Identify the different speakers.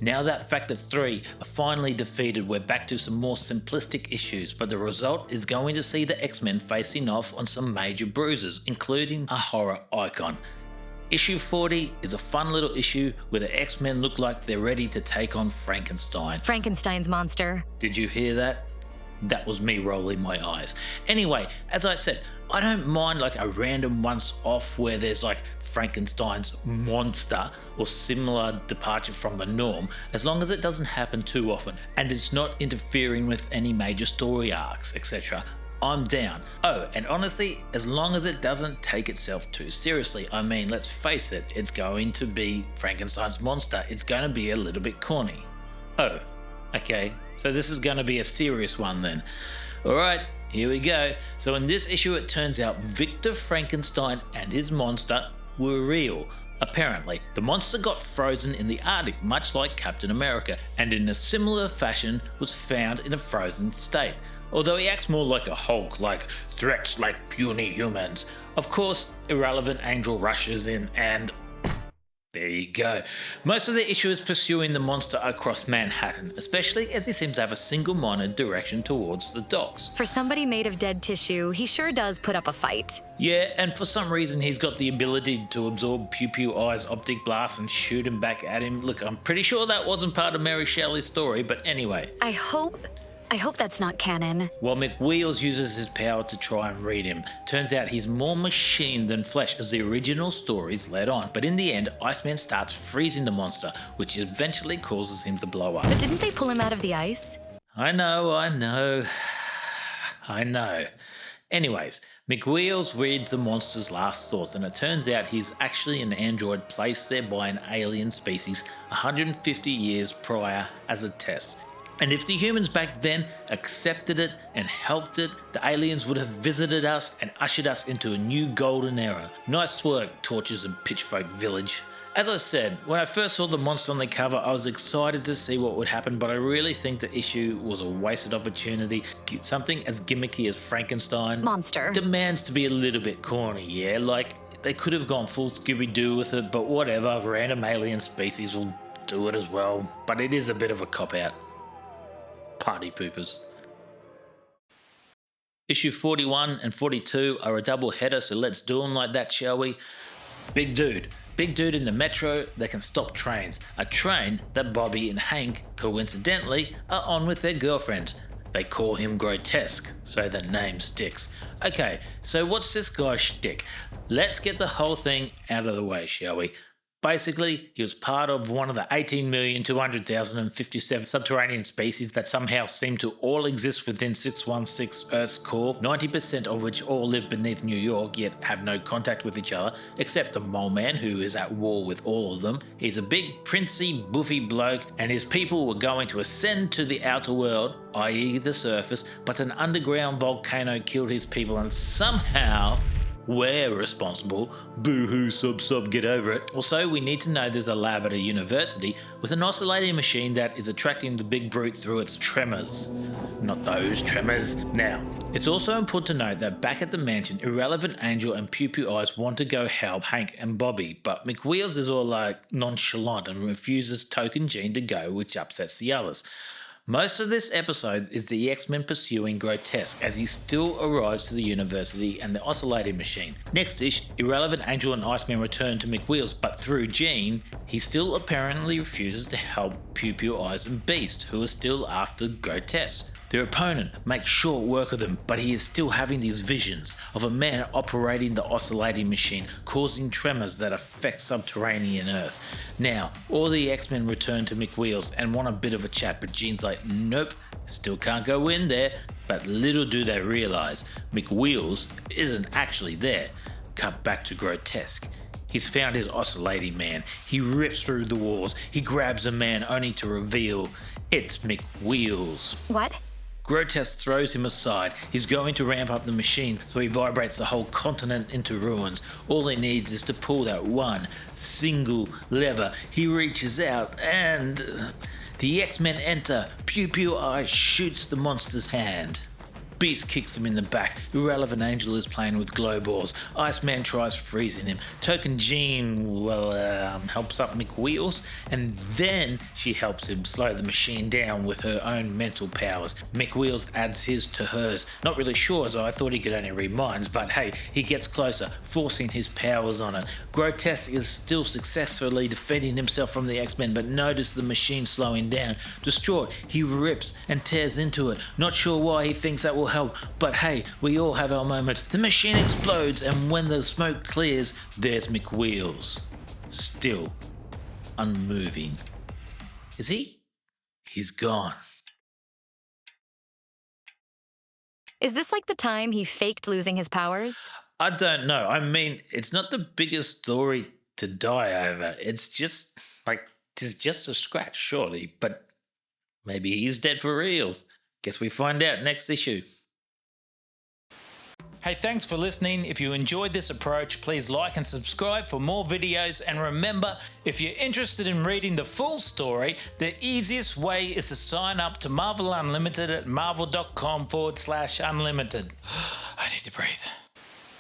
Speaker 1: Now that Factor 3 are finally defeated, we're back to some more simplistic issues, but the result is going to see the X-Men facing off on some major bruises, including a horror icon. Issue 40 is a fun little issue where the X-Men look like they're ready to take on Frankenstein.
Speaker 2: Frankenstein's monster.
Speaker 1: Did you hear that? That was me rolling my eyes. Anyway, as I said, I don't mind like a random once off where there's like Frankenstein's monster or similar departure from the norm, as long as it doesn't happen too often and it's not interfering with any major story arcs, etc. I'm down. Oh, and honestly, as long as it doesn't take itself too seriously. I mean, let's face it, it's going to be Frankenstein's monster. It's going to be a little bit corny. Oh, okay, so this is going to be a serious one then. Alright, here we go. So in this issue it turns out Victor Frankenstein and his monster were real. Apparently, the monster got frozen in the Arctic much like Captain America, and in a similar fashion was found in a frozen state. Although he acts more like a Hulk, like threats like puny humans. Of course, Irrelevant Angel rushes in and there you go. Most of the issue is pursuing the monster across Manhattan, especially as he seems to have a single-minded direction towards the docks.
Speaker 2: For somebody made of dead tissue, he sure does put up a fight.
Speaker 1: Yeah, and for some reason he's got the ability to absorb Pew Pew Eye's optic blast and shoot him back at him. Look, I'm pretty sure that wasn't part of Mary Shelley's story, but anyway.
Speaker 2: I hope that's not canon.
Speaker 1: Well, McWheels uses his power to try and read him. Turns out he's more machine than flesh as the original stories led on, but in the end, Iceman starts freezing the monster, which eventually causes him to blow up.
Speaker 2: But didn't they pull him out of the ice?
Speaker 1: I know. Anyways, McWheels reads the monster's last thoughts, and it turns out he's actually an android placed there by an alien species 150 years prior as a test. And if the humans back then accepted it and helped it, the aliens would have visited us and ushered us into a new golden era. Nice work, Torches and Pitchfork Village. As I said, when I first saw the monster on the cover, I was excited to see what would happen, but I really think the issue was a wasted opportunity. Something as gimmicky as Frankenstein
Speaker 2: monster
Speaker 1: demands to be a little bit corny, yeah? Like, they could have gone full Scooby-Doo with it, but whatever, random alien species will do it as well. But it is a bit of a cop-out. Party poopers. Issue 41 and 42 are a double header, so let's do them like that, shall we? Big dude in the metro that can stop trains. A train that Bobby and Hank, coincidentally, are on with their girlfriends. They call him Grotesque, so the name sticks. Okay, so what's this guy's shtick? Let's get the whole thing out of the way, shall we? Basically, he was part of one of the 18,200,057 subterranean species that somehow seem to all exist within 616 Earth's core, 90% of which all live beneath New York yet have no contact with each other, except the Mole Man, who is at war with all of them. He's a big, princey, boofy bloke, and his people were going to ascend to the outer world, i.e. the surface, but an underground volcano killed his people and somehow we're responsible. Boo-hoo, sub, get over it. Also, we need to know there's a lab at a university with an oscillating machine that is attracting the big brute through its tremors. Not those tremors. Now, it's also important to note that back at the mansion, Irrelevant Angel and Pew Pew Eyes want to go help Hank and Bobby, but McWheels is all like nonchalant and refuses Token Jean to go, which upsets the others. Most of this episode is the X-Men pursuing Grotesque as he still arrives to the university and the oscillating machine. Next-ish, Irrelevant Angel and Iceman return to McWheels, but through Jean, he still apparently refuses to help Pew Pew Eyes and Beast, who are still after Grotesque. Their opponent makes short work of them, but he is still having these visions of a man operating the oscillating machine, causing tremors that affect subterranean Earth. Now, all the X-Men return to McWheels and want a bit of a chat, but Jean's like, nope, still can't go in there. But little do they realise, McWheels isn't actually there. Cut back to Grotesque. He's found his oscillating man. He rips through the walls. He grabs a man only to reveal it's McWheels.
Speaker 2: What?
Speaker 1: Grotesque throws him aside. He's going to ramp up the machine so he vibrates the whole continent into ruins. All he needs is to pull that one single lever. He reaches out and the X-Men enter. Pew Pew Eye shoots the monster's hand. Beast kicks him in the back. Irrelevant Angel is playing with glow balls. Iceman tries freezing him. Token Jean, helps up McWheels, and then she helps him slow the machine down with her own mental powers. McWheels adds his to hers. Not really sure, as I thought he could only read minds, but hey, he gets closer, forcing his powers on it. Grotesque is still successfully defending himself from the X-Men, but notices the machine slowing down. Distraught, he rips and tears into it. Not sure why he thinks that will help, but hey, we all have our moments. The machine explodes, and when the smoke clears, there's McWheels. Still unmoving. Is he? He's gone.
Speaker 2: Is this like the time he faked losing his powers?
Speaker 1: I don't know. I mean, it's not the biggest story to die over. It's just a scratch, surely. But maybe he's dead for reals. Guess we find out next issue. Hey, thanks for listening. If you enjoyed this approach, please like and subscribe for more videos. And remember, if you're interested in reading the full story, the easiest way is to sign up to Marvel Unlimited at marvel.com/unlimited. I need to breathe.